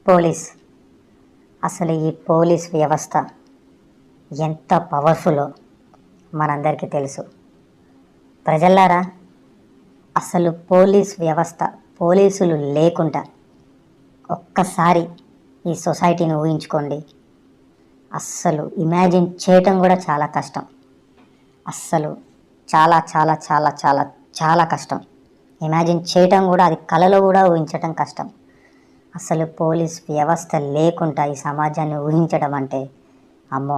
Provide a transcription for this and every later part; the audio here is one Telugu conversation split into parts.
పోలీస్ అసలు ఈ పోలీస్ వ్యవస్థ ఎంత పవర్ఫుల్లో మనందరికీ తెలుసు. ప్రజల్లారా, అసలు పోలీస్ వ్యవస్థ, పోలీసులు లేకుండా ఒక్కసారి ఈ సొసైటీని ఊహించుకోండి. అస్సలు ఇమాజిన్ చేయటం కూడా చాలా కష్టం. అస్సలు చాలా చాలా చాలా చాలా చాలా కష్టం. ఇమాజిన్ చేయటం కూడా, అది కలలో కూడా ఊహించటం కష్టం. అసలు పోలీస్ వ్యవస్థ లేకుండా ఈ సమాజాన్ని ఊహించడం అంటే అమ్మో,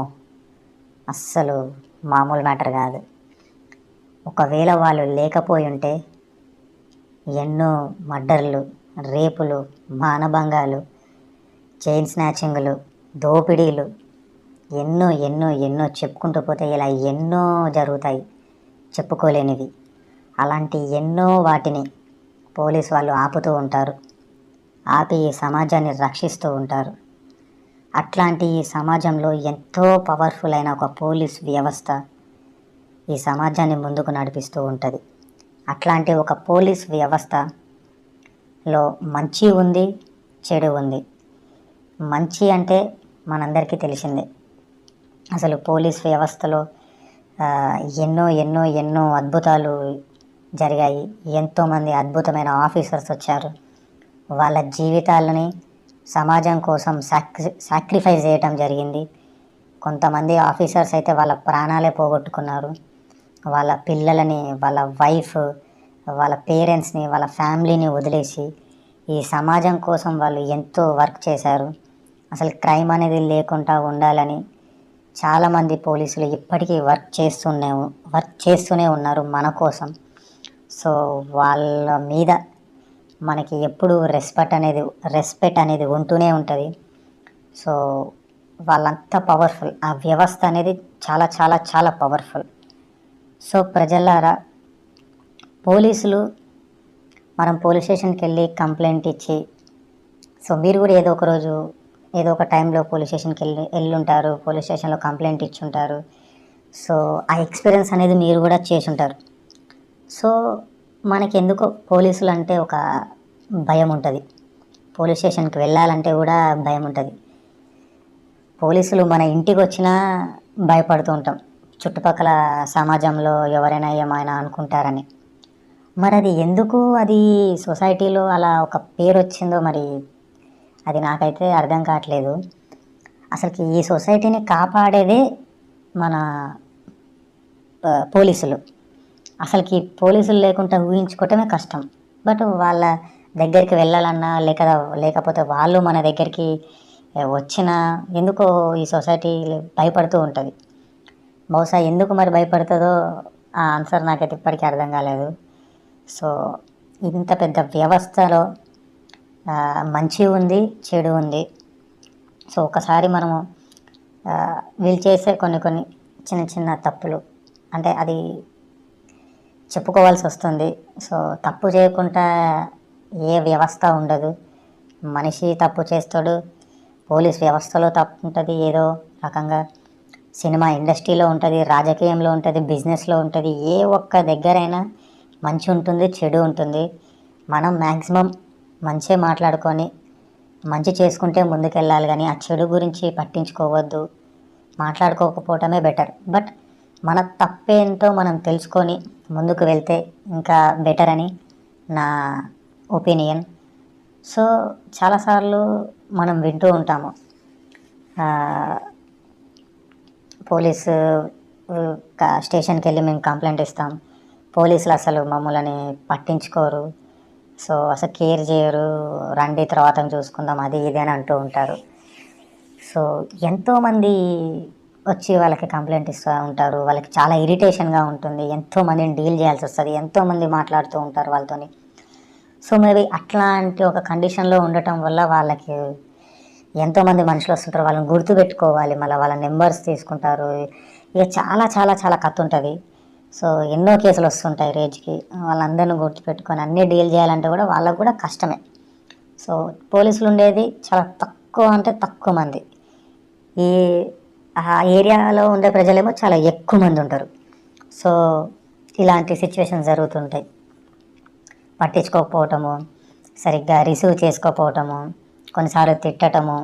అస్సలు మామూలు మ్యాటర్ కాదు. ఒకవేళ వాళ్ళు లేకపోయి ఉంటే ఎన్నో మర్డర్లు, రేపులు, మానభంగాలు, చైన్ స్నాచింగ్లు, దోపిడీలు, ఎన్నో ఎన్నో ఎన్నో చెప్పుకుంటూ పోతే ఇలా ఎన్నో జరుగుతాయి చెప్పుకోలేనివి. అలాంటి ఎన్నో వాటిని పోలీసు వాళ్ళు ఆపుతూ ఉంటారు, ఆపి ఈ సమాజాన్ని రక్షిస్తూ ఉంటారు. అట్లాంటి ఈ సమాజంలో ఎంతో పవర్ఫుల్ అయిన ఒక పోలీస్ వ్యవస్థ ఈ సమాజాన్ని ముందుకు నడిపిస్తూ ఉంటుంది. అట్లాంటి ఒక పోలీస్ వ్యవస్థలో మంచి ఉంది, చెడు ఉంది. మంచి అంటే మనందరికీ తెలిసిందే. అసలు పోలీస్ వ్యవస్థలో ఎన్నో ఎన్నో ఎన్నో అద్భుతాలు జరిగాయి. ఎంతోమంది అద్భుతమైన ఆఫీసర్స్ వచ్చారు. వాళ్ళ జీవితాలని సమాజం కోసం సాక్రిఫైస్ చేయటం జరిగింది. కొంతమంది ఆఫీసర్స్ అయితే వాళ్ళ ప్రాణాలే పోగొట్టుకున్నారు. వాళ్ళ పిల్లలని, వాళ్ళ వైఫ్, వాళ్ళ పేరెంట్స్ని, వాళ్ళ ఫ్యామిలీని వదిలేసి ఈ సమాజం కోసం వాళ్ళు ఎంతో వర్క్ చేశారు. అసలు క్రైమ్ అనేది లేకుండా ఉండాలని చాలామంది పోలీసులు ఇప్పటికీ వర్క్ చేస్తూనే ఉన్నారు మన కోసం. సో వాళ్ళ మీద మనకి ఎప్పుడు రెస్పెక్ట్ అనేది ఉంటూనే ఉంటుంది. సో వాళ్ళంతా పవర్ఫుల్. ఆ వ్యవస్థ అనేది చాలా చాలా చాలా పవర్ఫుల్. సో ప్రజలారా, పోలీసులు, మనం పోలీస్ స్టేషన్కి వెళ్ళి కంప్లైంట్ ఇచ్చి, సో మీరు కూడా ఏదో ఒక రోజు ఏదో ఒక టైంలో పోలీస్ స్టేషన్కి వెళ్ళుంటారు, పోలీస్ స్టేషన్లో కంప్లైంట్ ఇచ్చుంటారు. సో ఆ ఎక్స్పీరియన్స్ అనేది మీరు కూడా చేసి ఉంటారు. సో మనకి ఎందుకో పోలీసులు అంటే ఒక భయం ఉంటుంది. పోలీస్ స్టేషన్కి వెళ్ళాలంటే కూడా భయం ఉంటుంది. పోలీసులు మన ఇంటికి వచ్చినా భయపడుతూ ఉంటాం, చుట్టుపక్కల సమాజంలో ఎవరైనా ఏమైనా అనుకుంటారని. మరి అది ఎందుకు అది సొసైటీలో అలా ఒక పేరు వచ్చిందో మరి అది నాకైతే అర్థం కావట్లేదు. అసలుకి ఈ సొసైటీని కాపాడేదే మన పోలీసులు. అసలుకి పోలీసులు లేకుండా ఊహించుకోవటమే కష్టం. బట్ వాళ్ళ దగ్గరికి వెళ్ళాలన్నా లేకపోతే వాళ్ళు మన దగ్గరికి వచ్చినా ఎందుకో ఈ సొసైటీ భయపడుతూ ఉంటుంది. బహుశా ఎందుకు మరి భయపడుతుందో ఆ ఆన్సర్ నాకైతే ఇప్పటికీ అర్థం కాలేదు. సో ఇంత పెద్ద వ్యవస్థలో మంచి ఉంది, చెడు ఉంది. సో ఒకసారి మనము వీళ్ళు చేసే కొన్ని చిన్న చిన్న తప్పులు అంటే అది చెప్పుకోవాల్సి వస్తుంది. సో తప్పు చేయకుండా ఏ వ్యవస్థ ఉండదు. మనిషి తప్పు చేస్తాడు, పోలీస్ వ్యవస్థలో తప్పు ఉంటుంది, ఏదో రకంగా సినిమా ఇండస్ట్రీలో ఉంటుంది, రాజకీయంలో ఉంటుంది, బిజినెస్లో ఉంటుంది. ఏ ఒక్క దగ్గరైనా మంచి ఉంటుంది, చెడు ఉంటుంది. మనం మ్యాక్సిమం మంచిగా మాట్లాడుకొని మంచి చేసుకుంటే ముందుకెళ్ళాలి, కానీ ఆ చెడు గురించి పట్టించుకోవద్దు, మాట్లాడుకోకపోవటమే బెటర్. బట్ మన తప్పేంటో మనం తెలుసుకొని ముందుకు వెళ్తే ఇంకా బెటర్ అని నా ఒపీనియన్. సో చాలాసార్లు మనం వింటూ ఉంటాము, పోలీసు స్టేషన్కి వెళ్ళి మేము కంప్లైంట్ ఇస్తాం, పోలీసులు అసలు మమ్మల్ని పట్టించుకోరు, సో అసలు కేర్ చేయరు, రండి తర్వాత చూసుకుందాం, అది ఇది అని అంటూ ఉంటారు. సో ఎంతోమంది వచ్చి వాళ్ళకి కంప్లైంట్ ఇస్తూ ఉంటారు. వాళ్ళకి చాలా ఇరిటేషన్గా ఉంటుంది, ఎంతోమందిని డీల్ చేయాల్సి వస్తుంది, ఎంతోమంది మాట్లాడుతూ ఉంటారు వాళ్ళతోని. సో మేబీ అట్లాంటి ఒక కండిషన్లో ఉండటం వల్ల వాళ్ళకి ఎంతోమంది మనుషులు వస్తుంటారు, వాళ్ళని గుర్తుపెట్టుకోవాలి, మళ్ళీ వాళ్ళ నెంబర్స్ తీసుకుంటారు. ఇక చాలా చాలా చాలా కథ ఉంటుంది. సో ఎన్నో కేసులు వస్తుంటాయి రేజ్కి. వాళ్ళందరినీ గుర్తుపెట్టుకొని అన్నీ డీల్ చేయాలంటే కూడా వాళ్ళకు కూడా కష్టమే. సో పోలీసులు ఉండేది చాలా తక్కువ మంది. ఈ ఆ ఏరియాలో ఉండే ప్రజలేమో చాలా ఎక్కువ మంది ఉంటారు. సో ఇలాంటి సిచ్యువేషన్స్ జరుగుతుంటాయి. పట్టించుకోకపోవటము, సరిగ్గా రిసీవ్ చేసుకోకపోవటము, కొన్నిసార్లు తిట్టటము,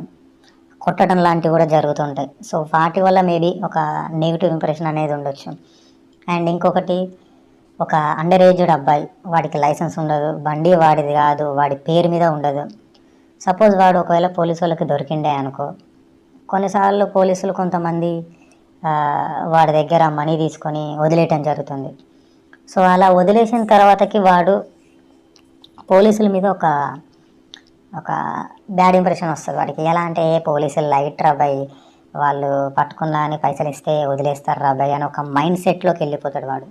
కొట్టడం లాంటివి కూడా జరుగుతుంటాయి. సో వాటి వల్ల మేబీ ఒక నెగిటివ్ ఇంప్రెషన్ అనేది ఉండొచ్చు. అండ్ ఇంకొకటి, ఒక అండర్ ఏజ్డ్ అబ్బాయి, వాడికి లైసెన్స్ ఉండదు, బండి వాడిది కాదు, వాడి పేరు మీద ఉండదు. సపోజ్ వాడు ఒకవేళ పోలీసు వాళ్ళకి దొరికిండే అనుకో, కొన్నిసార్లు పోలీసులు కొంతమంది వాడి దగ్గర మనీ తీసుకొని వదిలేయటం జరుగుతుంది. సో అలా వదిలేసిన తర్వాతకి వాడు పోలీసుల మీద ఒక ఒక బ్యాడ్ ఇంప్రెషన్ వస్తుంది వాడికి. ఎలా అంటే, పోలీసులు లైట్ రాబాయి, వాళ్ళు పట్టుకున్నా అని పైసలు ఇస్తే వదిలేస్తారు రాబాయి అని ఒక మైండ్ సెట్లోకి వెళ్ళిపోతాడు వాడు.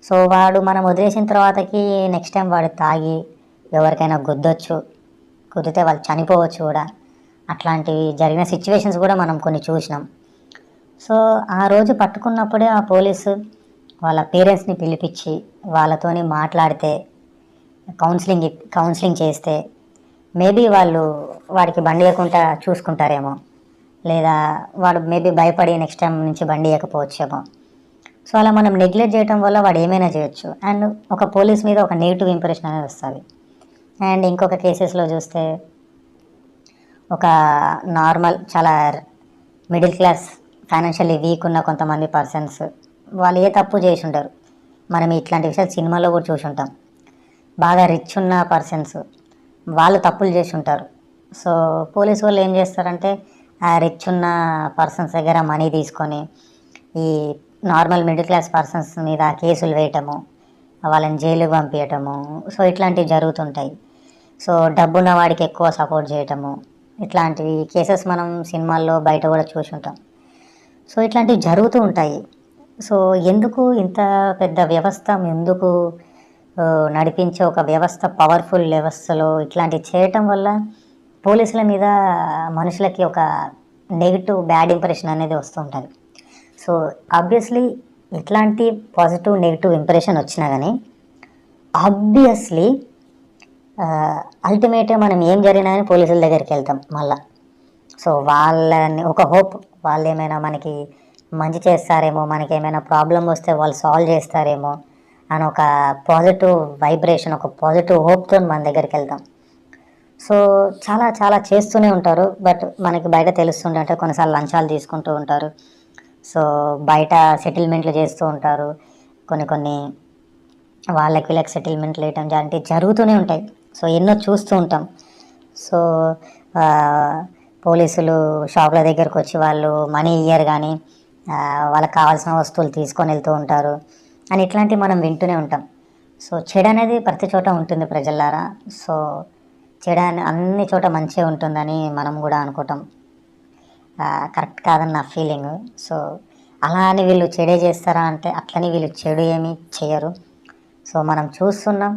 సో వాడు మనం వదిలేసిన తర్వాతకి నెక్స్ట్ టైం వాడు తాగి ఎవరికైనా గుద్దొచ్చు, కుదిరితే వాళ్ళు చనిపోవచ్చు కూడా. అట్లాంటివి జరిగిన సిచ్యువేషన్స్ కూడా మనం కొన్ని చూసినాం. సో ఆ రోజు పట్టుకున్నప్పుడే ఆ పోలీసు వాళ్ళ పేరెంట్స్ని పిలిపించి వాళ్ళతోని మాట్లాడితే, కౌన్సిలింగ్ చేస్తే మేబీ వాళ్ళు వాడికి బండి ఇవ్వకుండా చూసుకుంటారేమో, లేదా వాడు మేబీ భయపడి నెక్స్ట్ టైం నుంచి బండి ఇవ్వకపోవచ్చేమో. సో అలా మనం నెగ్లెక్ట్ చేయడం వల్ల వాడు ఏమైనా చేయొచ్చు. అండ్ ఒక పోలీస్ మీద ఒక నెగిటివ్ ఇంప్రెషన్ అనేది వస్తుంది. అండ్ ఇంకొక కేసెస్లో చూస్తే, ఒక నార్మల్ చాలా మిడిల్ క్లాస్ ఫైనాన్షియల్లీ వీక్ ఉన్న కొంతమంది పర్సన్స్, వాళ్ళు ఏ తప్పు చేసి ఉంటారు. మనం ఇట్లాంటి విషయాలు సినిమాలో కూడా చూసి ఉంటాం. బాగా రిచ్ ఉన్న పర్సన్స్ వాళ్ళు తప్పులు చేసి ఉంటారు. సో పోలీసు వాళ్ళు ఏం చేస్తారంటే, ఆ రిచ్ ఉన్న పర్సన్స్ దగ్గర మనీ తీసుకొని ఈ నార్మల్ మిడిల్ క్లాస్ పర్సన్స్ మీద కేసులు వేయటము, వాళ్ళని జైలుకి పంపించటము, సో ఇట్లాంటివి జరుగుతుంటాయి. సో డబ్బున్న వాడికి ఎక్కువ సపోర్ట్ చేయటము, ఇట్లాంటివి కేసెస్ మనం సినిమాల్లో బయట కూడా చూసి ఉంటాం. సో ఇట్లాంటివి జరుగుతూ ఉంటాయి. సో ఎందుకు ఇంత పెద్ద వ్యవస్థ ఎందుకు నడిపించే ఒక వ్యవస్థ, పవర్ఫుల్ వ్యవస్థలో ఇట్లాంటివి చేయటం వల్ల పోలీసుల మీద మనుషులకి ఒక నెగిటివ్ బ్యాడ్ ఇంప్రెషన్ అనేది వస్తూ ఉంటుంది. సో ఆబ్వియస్లీ ఎట్లాంటి పాజిటివ్ నెగిటివ్ ఇంప్రెషన్ వచ్చినా కానీ ఆబ్వియస్లీ అల్టిమేట్గా మనం ఏం జరిగినా కానీ పోలీసుల దగ్గరికి వెళ్తాం మళ్ళా. సో వాళ్ళని ఒక హోప్, వాళ్ళు ఏమైనా మనకి మంచి చేస్తారేమో, మనకి ఏమైనా ప్రాబ్లం వస్తే వాళ్ళు సాల్వ్ చేస్తారేమో అని ఒక పాజిటివ్ వైబ్రేషన్, ఒక పాజిటివ్ హోప్తో మన దగ్గరికి వెళ్తాం. సో చాలా చాలా చేస్తూనే ఉంటారు. బట్ మనకి బయట తెలుస్తుండే అంటే కొన్నిసార్లు లంచాలు తీసుకుంటూ ఉంటారు. సో బయట సెటిల్మెంట్లు చేస్తూ ఉంటారు, కొన్ని వాళ్ళకి వీళ్ళకి సెటిల్మెంట్లు వేయటం లాంటివి జరుగుతూనే ఉంటాయి. సో ఎన్నో చూస్తూ ఉంటాం. సో పోలీసులు షాపుల దగ్గరకు వచ్చి వాళ్ళు మనీ ఇయ్యరు కానీ వాళ్ళకి కావాల్సిన వస్తువులు తీసుకొని వెళ్తూ ఉంటారు అని ఇట్లాంటివి మనం వింటూనే ఉంటాం. సో చెడు అనేది ప్రతి చోట ఉంటుంది ప్రజలారా. సో చెడు అన్ని చోట మంచిగా ఉంటుందని మనం కూడా అనుకోవటం కరెక్ట్ కాదని నా ఫీలింగ్. సో అలా అని వీళ్ళు చెడే చేస్తారా అంటే అట్లని వీళ్ళు చెడు ఏమీ చేయరు. సో మనం చూస్తున్నాం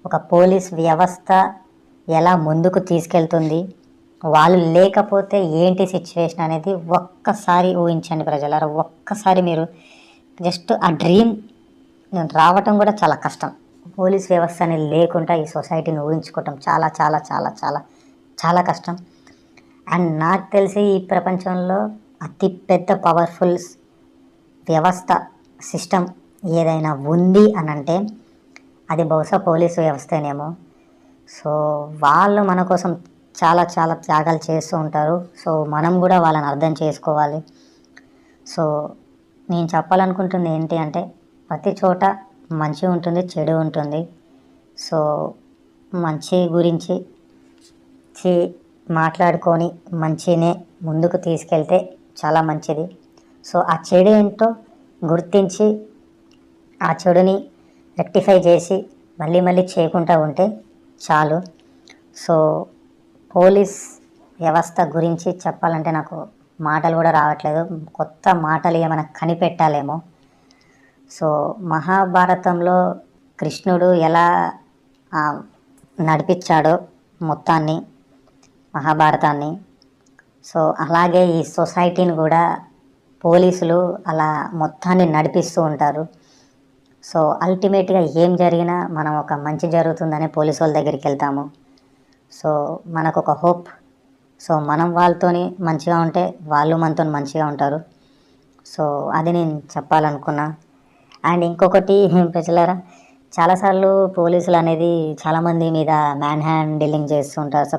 ఒక పోలీస్ వ్యవస్థ ఎలా ముందుకు తీసుకెళ్తుంది, వాళ్ళు లేకపోతే ఏంటి సిచ్యువేషన్ అనేది ఒక్కసారి ఊహించండి ప్రజలారా. ఒక్కసారి మీరు జస్ట్ ఆ డ్రీమ్ రావటం కూడా చాలా కష్టం. పోలీస్ వ్యవస్థ అనేది లేకుండా ఈ సొసైటీని ఊహించుకోవటం చాలా చాలా చాలా చాలా చాలా కష్టం. అండ్ నాకు తెలిసి ఈ ప్రపంచంలో అతి పెద్ద పవర్ఫుల్ వ్యవస్థ, సిస్టమ్ ఏదైనా ఉంది అని అంటే అది బహుశా పోలీసు వ్యవస్థనేమో. సో వాళ్ళు మన కోసం చాలా చాలా త్యాగాలు చేస్తూ ఉంటారు. సో మనం కూడా వాళ్ళని అర్థం చేసుకోవాలి. సో నేను చెప్పాలనుకుంటుంది ఏంటి అంటే, ప్రతి చోట మంచి ఉంటుంది, చెడు ఉంటుంది. సో మంచి గురించి మాట్లాడుకొని మంచినే ముందుకు తీసుకెళ్తే చాలా మంచిది. సో ఆ చెడు ఏంటో గుర్తించి ఆ చెడుని రెక్టిఫై చేసి మళ్ళీ మళ్ళీ చేయకుండా ఉంటే చాలు. సో పోలీస్ వ్యవస్థ గురించి చెప్పాలంటే నాకు మాటలు కూడా రావట్లేదు. కొత్త మాటలు ఏమైనా కనిపెట్టాలేమో. సో మహాభారతంలో కృష్ణుడు ఎలా నడిపించాడో మొత్తాన్ని, మహాభారతాన్ని, సో అలాగే ఈ సొసైటీని కూడా పోలీసులు అలా మొత్తాన్ని నడిపిస్తూ ఉంటారు. సో అల్టిమేట్గా ఏం జరిగినా మనం ఒక మంచి జరుగుతుందని పోలీసు వాళ్ళ దగ్గరికి వెళ్తాము. సో మనకు ఒక హోప్. సో మనం వాళ్ళతోని మంచిగా ఉంటే వాళ్ళు మనతో మంచిగా ఉంటారు. సో అది నేను చెప్పాలనుకున్నా. అండ్ ఇంకొకటి ప్రజలారా, చాలాసార్లు పోలీసులు అనేది చాలామంది మీద మ్యాన్ హ్యాండిలింగ్ చేస్తూ ఉంటారు. సో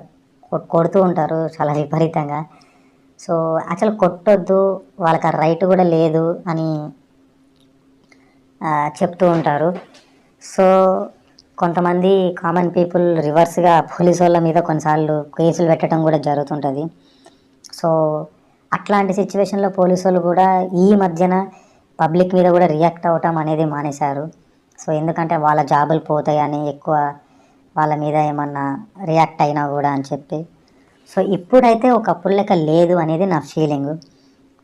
కొడుతూ ఉంటారు చాలా విపరీతంగా. సో యాక్చువల్ కొట్టొద్దు, వాళ్ళకి ఆ రైట్ కూడా లేదు అని చెప్తూ ఉంటారు. సో కొంతమంది కామన్ పీపుల్ రివర్స్గా పోలీసు వాళ్ళ మీద కొన్నిసార్లు కేసులు పెట్టడం కూడా జరుగుతుంటుంది. సో అట్లాంటి సిచ్యువేషన్లో పోలీసు వాళ్ళు కూడా ఈ మధ్యన పబ్లిక్ మీద కూడా రియాక్ట్ అవ్వటం అనేది మానేశారు. సో ఎందుకంటే వాళ్ళ జాబులు పోతాయని ఎక్కువ వాళ్ళ మీద ఏమన్నా రియాక్ట్ అయినా కూడా అని చెప్పి. సో ఇప్పుడైతే ఒకప్పుడు లెక్క లేదు అనేది నా ఫీలింగు.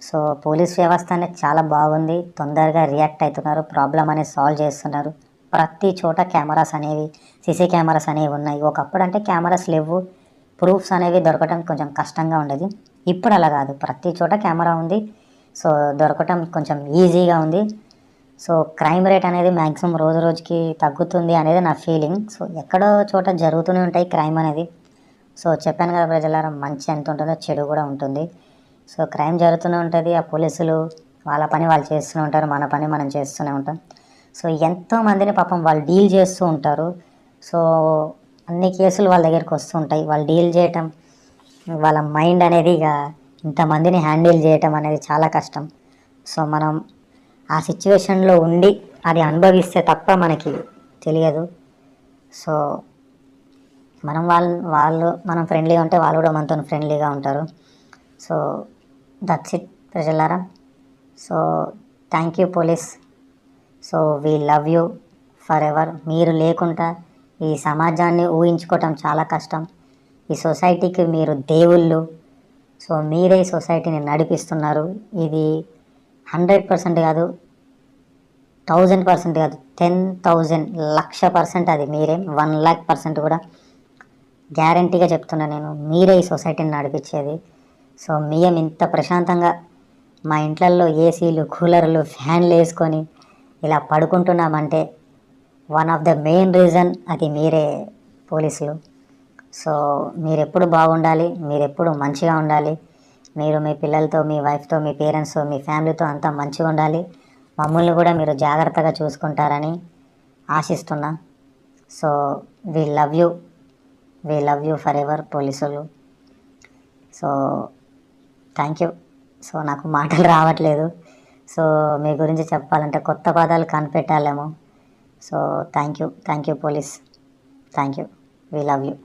సో పోలీస్ వ్యవస్థ అనేది చాలా బాగుంది, తొందరగా రియాక్ట్ అవుతున్నారు, ప్రాబ్లం అనేది సాల్వ్ చేస్తున్నారు. ప్రతి చోట కెమెరాస్ అనేవి, సీసీ కెమెరాస్ అనేవి ఉన్నాయి. ఒకప్పుడు అంటే కెమెరాస్ లేవు, ప్రూఫ్స్ అనేవి దొరకడం కొంచెం కష్టంగా ఉండేది. ఇప్పుడు అలా కాదు, ప్రతి చోట కెమెరా ఉంది. సో దొరకటం కొంచెం ఈజీగా ఉంది. సో క్రైమ్ రేట్ అనేది మ్యాక్సిమం రోజు రోజుకి తగ్గుతుంది అనేది నా ఫీలింగ్. సో ఎక్కడో చోట జరుగుతూనే ఉంటాయి క్రైమ్ అనేది. సో చెప్పాను కదా ప్రజలారా, మంచి ఎంత ఉంటుందో చెడు కూడా ఉంటుంది. సో క్రైమ్ జరుగుతూనే ఉంటుంది, ఆ పోలీసులు వాళ్ళ పని వాళ్ళు చేస్తూనే ఉంటారు, మన పని మనం చేస్తూనే ఉంటాం. సో ఎంతోమందిని పాపం వాళ్ళు డీల్ చేస్తూ ఉంటారు. సో అన్ని కేసులు వాళ్ళ దగ్గరికి వస్తూ ఉంటాయి. వాళ్ళు డీల్ చేయటం, వాళ్ళ మైండ్ అనేది ఇక ఇంతమందిని హ్యాండిల్ చేయటం అనేది చాలా కష్టం. సో మనం ఆ సిచ్యువేషన్లో ఉండి అది అనుభవిస్తే తప్ప మనకి తెలియదు. సో మనం ఫ్రెండ్లీగా ఉంటే వాళ్ళు కూడా మనతో ఫ్రెండ్లీగా ఉంటారు. సో దట్స్ ఇట్ ప్రజలారా. So thank you police. So we love you for ever. మీరు లేకుండా ఈ సమాజాన్ని ఊహించుకోవటం చాలా కష్టం. ఈ సొసైటీకి మీరు దేవుళ్ళు. సో మీరే ఈ సొసైటీని నడిపిస్తున్నారు. ఇది 100% కాదు, 1000% కాదు, 10,000 1,00,000% అది మీరే, 1,00,000% కూడా గ్యారంటీగా చెప్తున్నా నేను. మీరే ఈ సొసైటీని నడిపించేది. సో మేము ఇంత ప్రశాంతంగా మా ఇంట్లల్లో ఏసీలు, కూలర్లు, ఫ్యాన్లు వేసుకొని ఇలా పడుకుంటున్నామంటే one of the main reason అది మీరే పోలీసులు. సో మీరెప్పుడు బాగుండాలి, మీరెప్పుడు మంచిగా ఉండాలి. మీరు మీ పిల్లలతో, మీ వైఫ్తో, మీ పేరెంట్స్తో, మీ ఫ్యామిలీతో అంతా మంచిగా ఉండాలి. మమ్మల్ని కూడా మీరు జాగ్రత్తగా చూసుకుంటారని ఆశిస్తున్నా. So we love you forever పోలీసులు. So thank you. సో నాకు మాటలు రావట్లేదు. సో మీ గురించి చెప్పాలంటే కొత్త పదాలు కనిపెట్టాలేమో. So thank you police. Thank you. We love you.